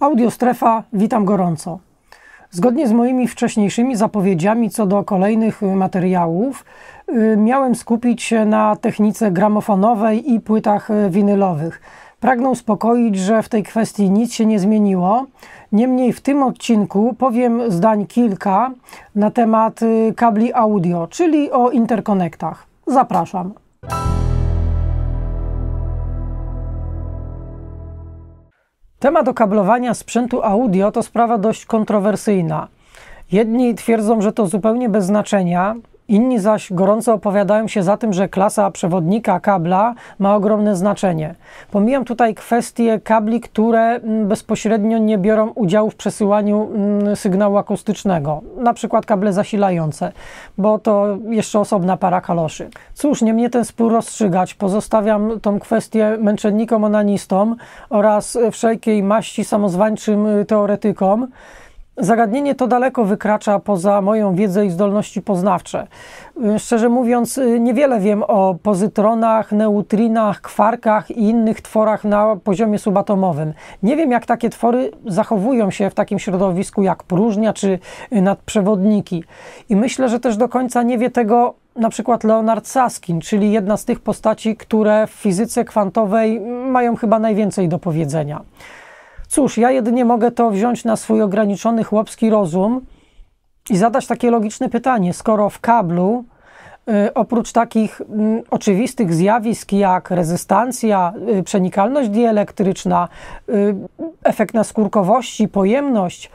Audiostrefa, witam gorąco. Zgodnie z moimi wcześniejszymi zapowiedziami co do kolejnych materiałów, miałem skupić się na technice gramofonowej i płytach winylowych. Pragnę uspokoić, że w tej kwestii nic się nie zmieniło. Niemniej w tym odcinku powiem zdań kilka na temat kabli audio, czyli o interkonektach. Zapraszam. Temat okablowania sprzętu audio to sprawa dość kontrowersyjna. Jedni twierdzą, że to zupełnie bez znaczenia, inni zaś gorąco opowiadają się za tym, że klasa przewodnika kabla ma ogromne znaczenie. Pomijam tutaj kwestie kabli, które bezpośrednio nie biorą udziału w przesyłaniu sygnału akustycznego, na przykład kable zasilające, bo to jeszcze osobna para kaloszy. Cóż, nie mnie ten spór rozstrzygać, pozostawiam tą kwestię męczennikom, onanistom oraz wszelkiej maści samozwańczym teoretykom. Zagadnienie to daleko wykracza poza moją wiedzę i zdolności poznawcze. Szczerze mówiąc, niewiele wiem o pozytronach, neutrinach, kwarkach i innych tworach na poziomie subatomowym. Nie wiem, jak takie twory zachowują się w takim środowisku jak próżnia czy nadprzewodniki. I myślę, że też do końca nie wie tego na przykład Leonard Susskind, czyli jedna z tych postaci, które w fizyce kwantowej mają chyba najwięcej do powiedzenia. Cóż, ja jedynie mogę to wziąć na swój ograniczony chłopski rozum i zadać takie logiczne pytanie. Skoro w kablu, oprócz takich oczywistych zjawisk jak rezystancja, przenikalność dielektryczna, efekt naskórkowości, pojemność,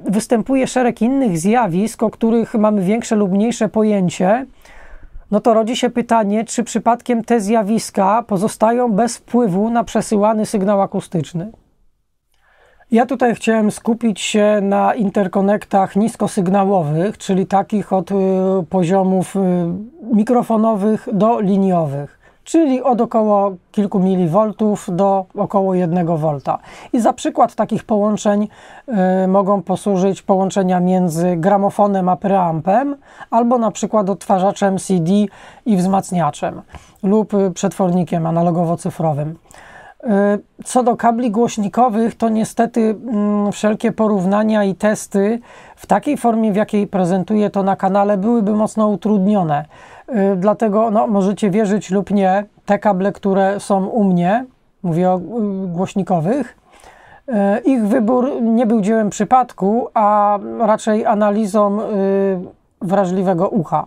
występuje szereg innych zjawisk, o których mamy większe lub mniejsze pojęcie, no to rodzi się pytanie, czy przypadkiem te zjawiska pozostają bez wpływu na przesyłany sygnał akustyczny. Ja tutaj chciałem skupić się na interkonektach niskosygnałowych, czyli takich od poziomów mikrofonowych do liniowych, czyli od około kilku milivoltów do około 1 V. I za przykład takich połączeń mogą posłużyć połączenia między gramofonem a preampem, albo na przykład odtwarzaczem CD i wzmacniaczem lub przetwornikiem analogowo-cyfrowym. Co do kabli głośnikowych, to niestety wszelkie porównania i testy w takiej formie, w jakiej prezentuję to na kanale, byłyby mocno utrudnione. Dlatego możecie wierzyć lub nie, te kable, które są u mnie, mówię o głośnikowych, ich wybór nie był dziełem przypadku, a raczej analizą wrażliwego ucha.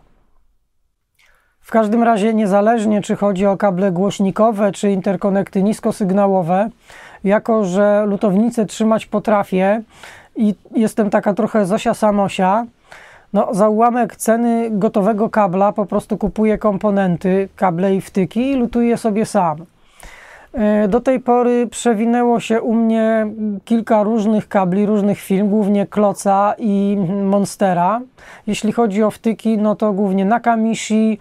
W każdym razie, niezależnie czy chodzi o kable głośnikowe, czy interkonekty niskosygnałowe, jako że lutownicę trzymać potrafię i jestem taka trochę Zosia Samosia, za ułamek ceny gotowego kabla po prostu kupuję komponenty, kable i wtyki i lutuję sobie sam. Do tej pory przewinęło się u mnie kilka różnych kabli, różnych firm, głównie Kloca i Monstera. Jeśli chodzi o wtyki, no to głównie Nakamichi,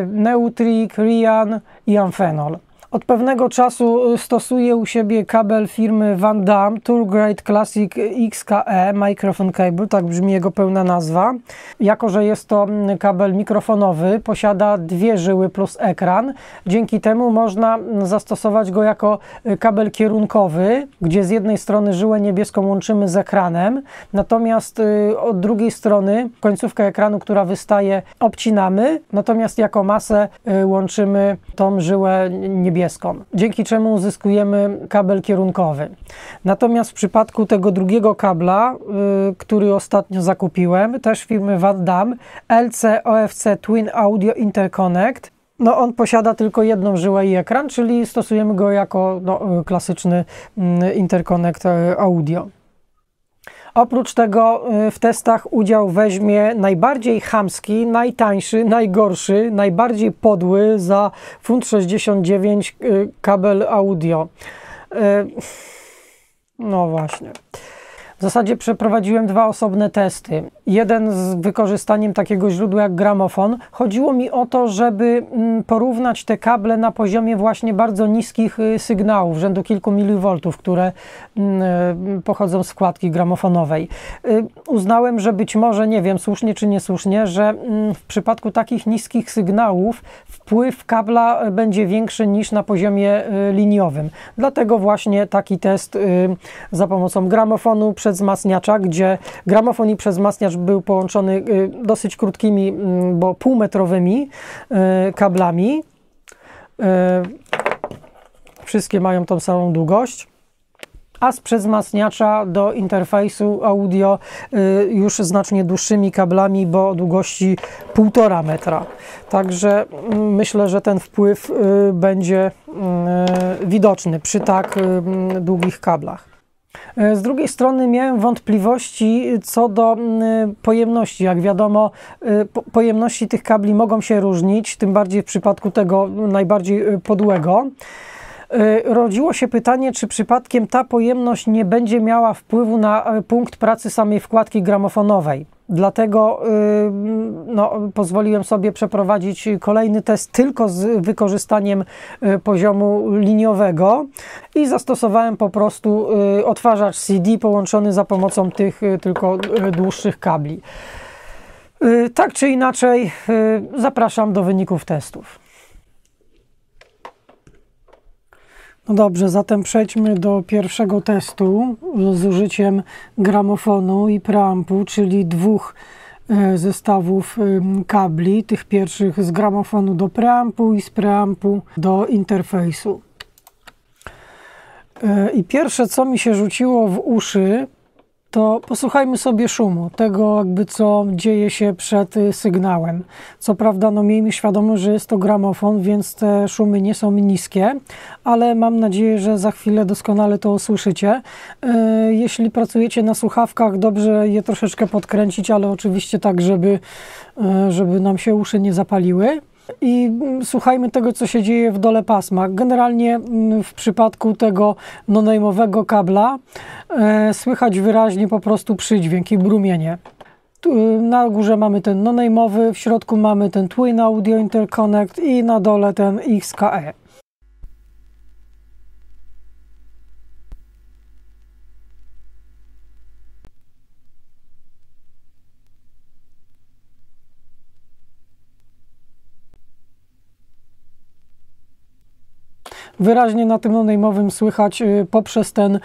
Neutrik, Rian i Amphenol. Od pewnego czasu stosuję u siebie kabel firmy Van Damme Tool Grade Classic XKE Microphone Cable, tak brzmi jego pełna nazwa. Jako że jest to kabel mikrofonowy, posiada 2 żyły plus ekran. Dzięki temu można zastosować go jako kabel kierunkowy, gdzie z jednej strony żyłę niebieską łączymy z ekranem, natomiast od drugiej strony końcówkę ekranu, która wystaje, obcinamy, natomiast jako masę łączymy tą żyłę niebieską, dzięki czemu uzyskujemy kabel kierunkowy. Natomiast w przypadku tego drugiego kabla, który ostatnio zakupiłem, też firmy Van Damme, LC-OFC Twin Audio Interconnect, on posiada tylko jedną żyłę i ekran, czyli stosujemy go jako klasyczny interkonekt audio. Oprócz tego w testach udział weźmie najbardziej chamski, najtańszy, najgorszy, najbardziej podły za £69 kabel audio. No właśnie. W zasadzie przeprowadziłem 2 osobne testy. Jeden z wykorzystaniem takiego źródła jak gramofon. Chodziło mi o to, żeby porównać te kable na poziomie właśnie bardzo niskich sygnałów, rzędu kilku milivoltów, które pochodzą z wkładki gramofonowej. Uznałem, że być może, nie wiem, słusznie czy niesłusznie, że w przypadku takich niskich sygnałów wpływ kabla będzie większy niż na poziomie liniowym. Dlatego właśnie taki test za pomocą gramofonu przez wzmacniacza, gdzie gramofon i przez wzmacniacz był połączony dosyć krótkimi, bo półmetrowymi kablami. Wszystkie mają tą samą długość. A z wzmacniacza do interfejsu audio już znacznie dłuższymi kablami, bo o długości 1,5 metra. Także myślę, że ten wpływ będzie widoczny przy tak długich kablach. Z drugiej strony miałem wątpliwości co do pojemności. Jak wiadomo, pojemności tych kabli mogą się różnić, tym bardziej w przypadku tego najbardziej podłego. Rodziło się pytanie, czy przypadkiem ta pojemność nie będzie miała wpływu na punkt pracy samej wkładki gramofonowej. Dlatego pozwoliłem sobie przeprowadzić kolejny test tylko z wykorzystaniem poziomu liniowego i zastosowałem po prostu odtwarzacz CD połączony za pomocą tych tylko dłuższych kabli. Tak czy inaczej, zapraszam do wyników testów. No dobrze, zatem przejdźmy do pierwszego testu z użyciem gramofonu i preampu, czyli 2 zestawów kabli, tych pierwszych z gramofonu do preampu i z preampu do interfejsu. I pierwsze, co mi się rzuciło w uszy, to posłuchajmy sobie szumu, tego jakby co dzieje się przed sygnałem. Co prawda, miejmy świadomość, że jest to gramofon, więc te szumy nie są niskie, ale mam nadzieję, że za chwilę doskonale to usłyszycie. Jeśli pracujecie na słuchawkach, dobrze je troszeczkę podkręcić, ale oczywiście tak, żeby nam się uszy nie zapaliły. I słuchajmy tego, co się dzieje w dole pasma. Generalnie w przypadku tego no-name'owego kabla słychać wyraźnie po prostu przydźwięk i brumienie. Na górze mamy ten no-name'owy, w środku mamy ten Twin Audio Interconnect i na dole ten XKE. Wyraźnie na tym no-name'owym słychać poprzez ten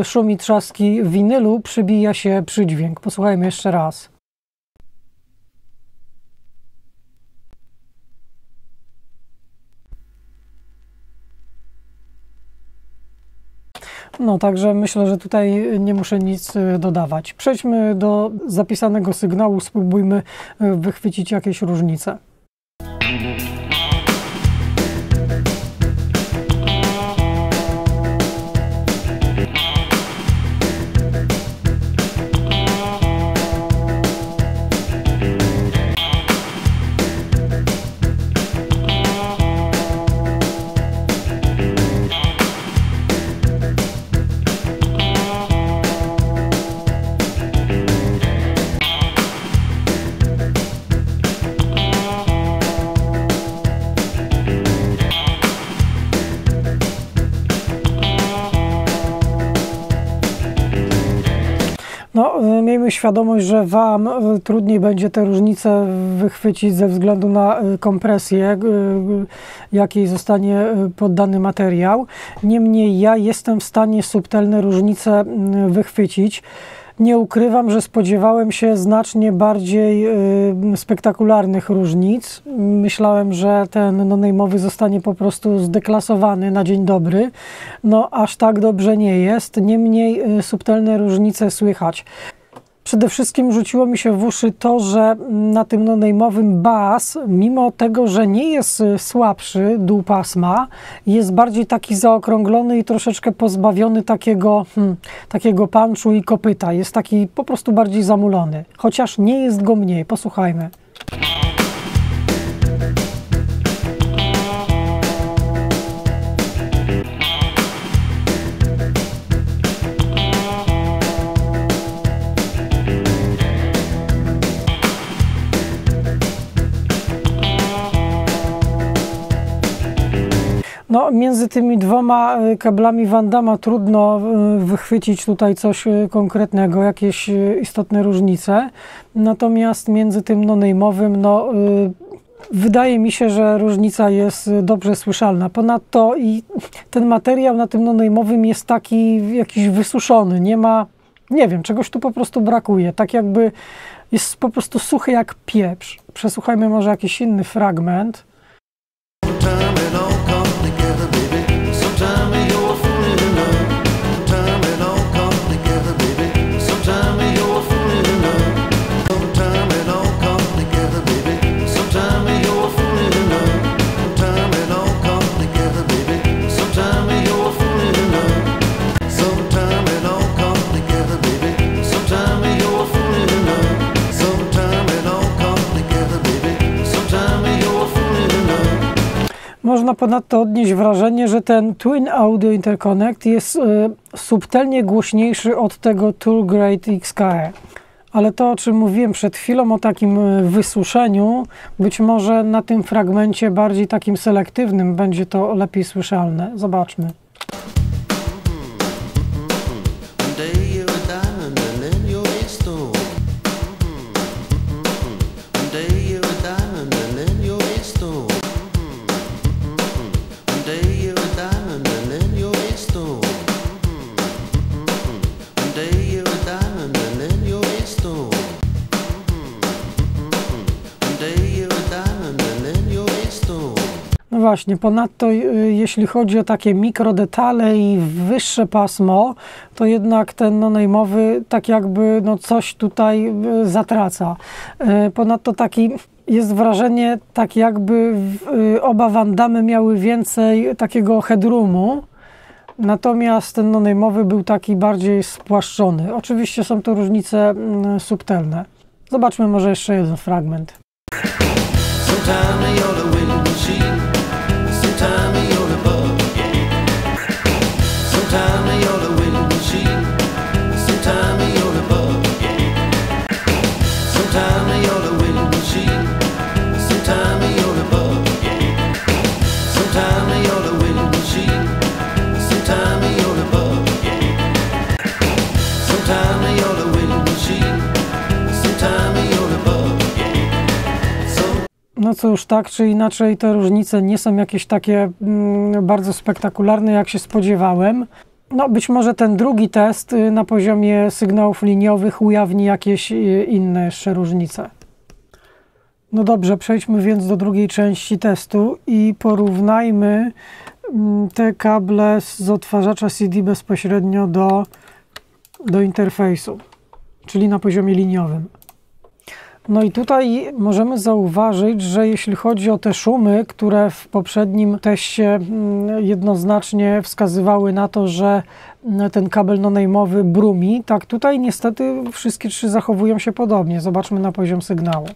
szum i trzaski winylu przybija się przydźwięk. Posłuchajmy jeszcze raz. No, także myślę, że tutaj nie muszę nic dodawać. Przejdźmy do zapisanego sygnału, spróbujmy wychwycić jakieś różnice. No, miejmy świadomość, że Wam trudniej będzie te różnice wychwycić ze względu na kompresję, jakiej zostanie poddany materiał. Niemniej ja jestem w stanie subtelne różnice wychwycić. Nie ukrywam, że spodziewałem się znacznie bardziej spektakularnych różnic. Myślałem, że ten no-name'owy zostanie po prostu zdeklasowany na dzień dobry. No, aż tak dobrze nie jest. Niemniej subtelne różnice słychać. Przede wszystkim rzuciło mi się w uszy to, że na tym no-name'owym bas, mimo tego, że nie jest słabszy, dół pasma, jest bardziej taki zaokrąglony i troszeczkę pozbawiony takiego punchu i kopyta. Jest taki po prostu bardziej zamulony, chociaż nie jest go mniej. Posłuchajmy. No, między tymi dwoma kablami Van Damma trudno wychwycić tutaj coś konkretnego, jakieś istotne różnice. Natomiast między tym no-name'owym, no, wydaje mi się, że różnica jest dobrze słyszalna. Ponadto i ten materiał na tym no-name'owym jest taki jakiś wysuszony. Nie ma, nie wiem, czegoś tu po prostu brakuje. Tak jakby jest po prostu suchy jak pieprz. Przesłuchajmy może jakiś inny fragment. Można ponadto odnieść wrażenie, że ten Twin Audio Interconnect jest subtelnie głośniejszy od tego Tool Grade XKE. Ale to, o czym mówiłem przed chwilą, o takim wysuszeniu, być może na tym fragmencie bardziej takim selektywnym będzie to lepiej słyszalne. Zobaczmy. No właśnie, ponadto jeśli chodzi o takie mikrodetale i wyższe pasmo, to jednak ten no-name'owy tak jakby no coś tutaj zatraca. Ponadto taki jest wrażenie, tak jakby oba Van Damme miały więcej takiego headroomu, natomiast ten no-name'owy był taki bardziej spłaszczony. Oczywiście są to różnice subtelne. Zobaczmy może jeszcze jeden fragment. No cóż, tak czy inaczej te różnice nie są jakieś takie bardzo spektakularne, jak się spodziewałem. No być może ten drugi test na poziomie sygnałów liniowych ujawni jakieś inne jeszcze różnice. No dobrze, przejdźmy więc do drugiej części testu i porównajmy te kable z odtwarzacza CD bezpośrednio do interfejsu, czyli na poziomie liniowym. No i tutaj możemy zauważyć, że jeśli chodzi o te szumy, które w poprzednim teście jednoznacznie wskazywały na to, że ten kabel no-name'owy brumi, tak tutaj niestety wszystkie trzy zachowują się podobnie. Zobaczmy na poziom sygnału.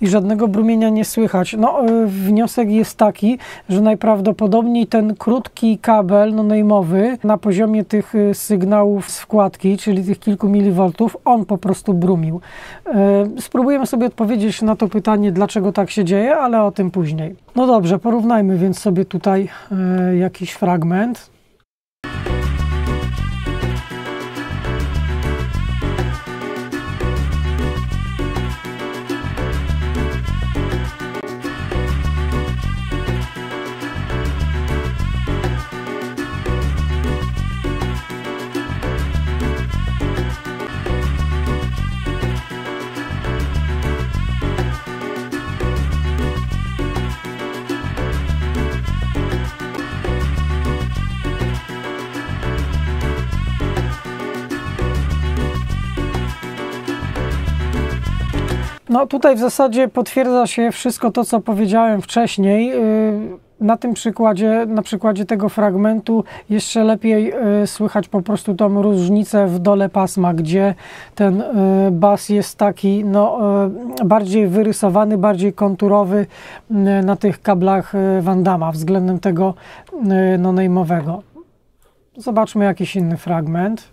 I żadnego brumienia nie słychać. No, wniosek jest taki, że najprawdopodobniej ten krótki kabel no-name'owy na poziomie tych sygnałów z wkładki, czyli tych kilku milivoltów, on po prostu brumił. Spróbujemy sobie odpowiedzieć na to pytanie, dlaczego tak się dzieje, ale o tym później. No dobrze, porównajmy więc sobie tutaj jakiś fragment. No tutaj w zasadzie potwierdza się wszystko to, co powiedziałem wcześniej. Na tym przykładzie, na przykładzie tego fragmentu jeszcze lepiej słychać po prostu tą różnicę w dole pasma, gdzie ten bas jest taki no, bardziej wyrysowany, bardziej konturowy na tych kablach Van Damma względem tego no-name'owego. Zobaczmy jakiś inny fragment.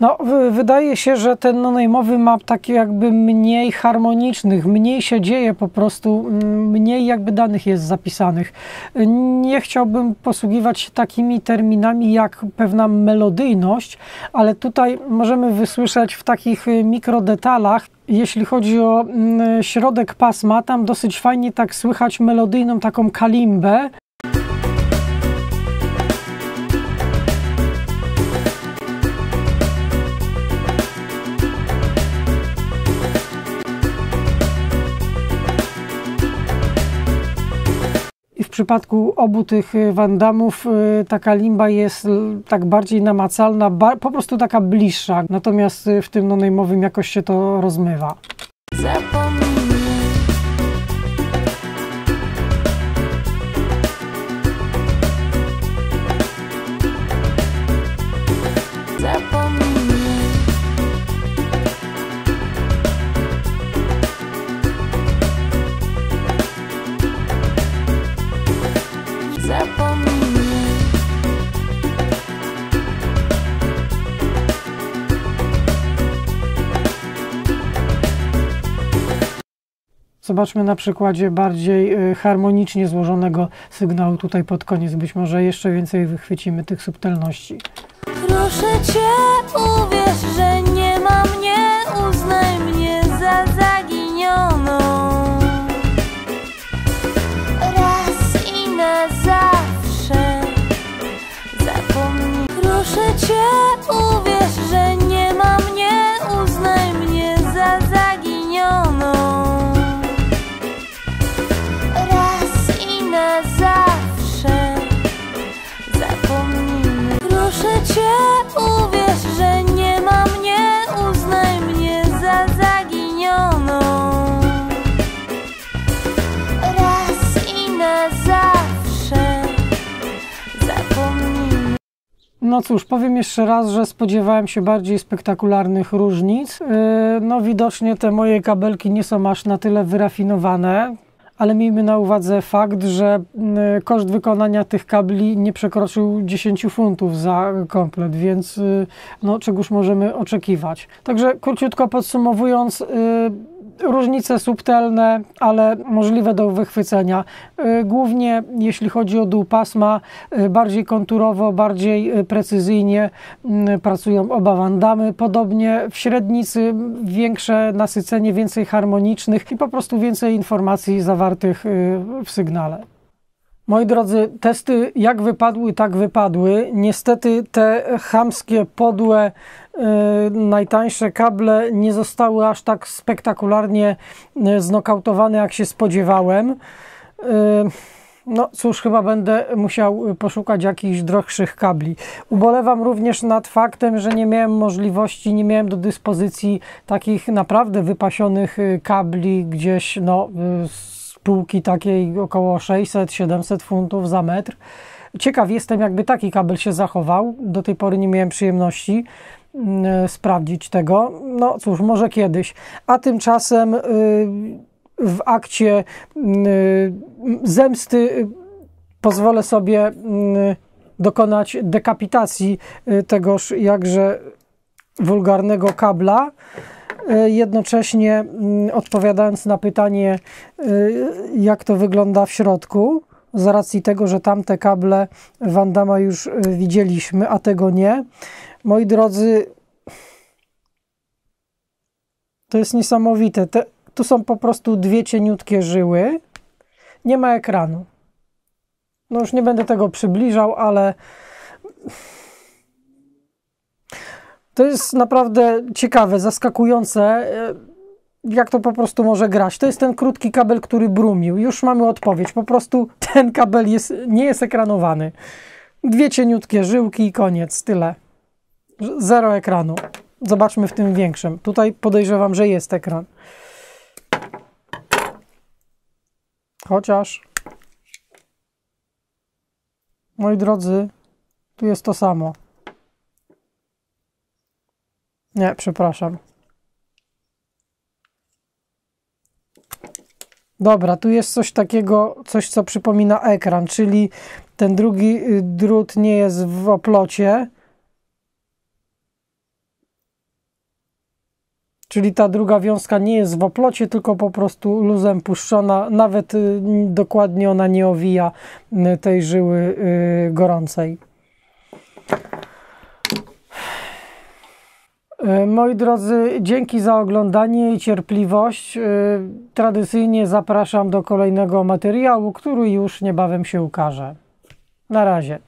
No, wydaje się, że ten no-name'owy ma takie jakby mniej harmonicznych, mniej się dzieje po prostu, mniej jakby danych jest zapisanych. Nie chciałbym posługiwać się takimi terminami jak pewna melodyjność, ale tutaj możemy wysłyszeć w takich mikrodetalach, jeśli chodzi o środek pasma, tam dosyć fajnie tak słychać melodyjną taką kalimbę. W przypadku obu tych Van Dammów ta kalimba jest tak bardziej namacalna, po prostu taka bliższa, natomiast w tym no-name'owym jakoś się to rozmywa. Zobaczmy na przykładzie bardziej harmonicznie złożonego sygnału tutaj pod koniec. Być może jeszcze więcej wychwycimy tych subtelności. Proszę Cię, uwierz, że nie ma mnie, uznaj mnie za zaginioną. Raz i na zawsze zapomnij. Proszę Cię, uwierz, że nie ma mnie, uznaj mnie za zaginioną. Zawsze zapomnimy. Proszę Cię, uwierz, że nie ma mnie, uznaj mnie za zaginioną. Raz i na zawsze zapomnimy. No cóż, powiem jeszcze raz, że spodziewałem się bardziej spektakularnych różnic. No widocznie te moje kabelki nie są aż na tyle wyrafinowane. Ale miejmy na uwadze fakt, że koszt wykonania tych kabli nie przekroczył 10 funtów za komplet, więc no, czegoż możemy oczekiwać. Także króciutko podsumowując, różnice subtelne, ale możliwe do wychwycenia. Głównie jeśli chodzi o dół pasma, bardziej konturowo, bardziej precyzyjnie pracują oba Van Damme. Podobnie w średnicy większe nasycenie, więcej harmonicznych i po prostu więcej informacji zawartych w sygnale. Moi drodzy, testy jak wypadły, tak wypadły. Niestety te chamskie, podłe, najtańsze kable nie zostały aż tak spektakularnie znokautowane, jak się spodziewałem. No cóż, chyba będę musiał poszukać jakichś droższych kabli. Ubolewam również nad faktem, że nie miałem możliwości, nie miałem do dyspozycji takich naprawdę wypasionych kabli gdzieś no, z półki takiej około 600-700 funtów za metr. Ciekaw jestem, jakby taki kabel się zachował. Do tej pory nie miałem przyjemności sprawdzić tego. No cóż, może kiedyś. A tymczasem w akcie zemsty pozwolę sobie dokonać dekapitacji tegoż jakże wulgarnego kabla, jednocześnie odpowiadając na pytanie, jak to wygląda w środku, z racji tego, że tamte kable Van Damme już widzieliśmy, a tego nie. Moi drodzy, to jest niesamowite. Tu są po prostu dwie cieniutkie żyły. Nie ma ekranu. No już nie będę tego przybliżał, ale to jest naprawdę ciekawe, zaskakujące, jak to po prostu może grać. To jest ten krótki kabel, który brumił. Już mamy odpowiedź. Po prostu ten kabel nie jest ekranowany. Dwie cieniutkie żyłki i koniec, tyle. Zero ekranu. Zobaczmy w tym większym. Tutaj podejrzewam, że jest ekran. Chociaż, moi drodzy, tu jest to samo. Nie, przepraszam. Dobra, tu jest coś takiego, coś co przypomina ekran, czyli ten drugi drut nie jest w oplocie. Czyli ta druga wiązka nie jest w oplocie, tylko po prostu luzem puszczona. Nawet dokładnie ona nie owija tej żyły gorącej. Moi drodzy, dzięki za oglądanie i cierpliwość. Tradycyjnie zapraszam do kolejnego materiału, który już niebawem się ukaże. Na razie.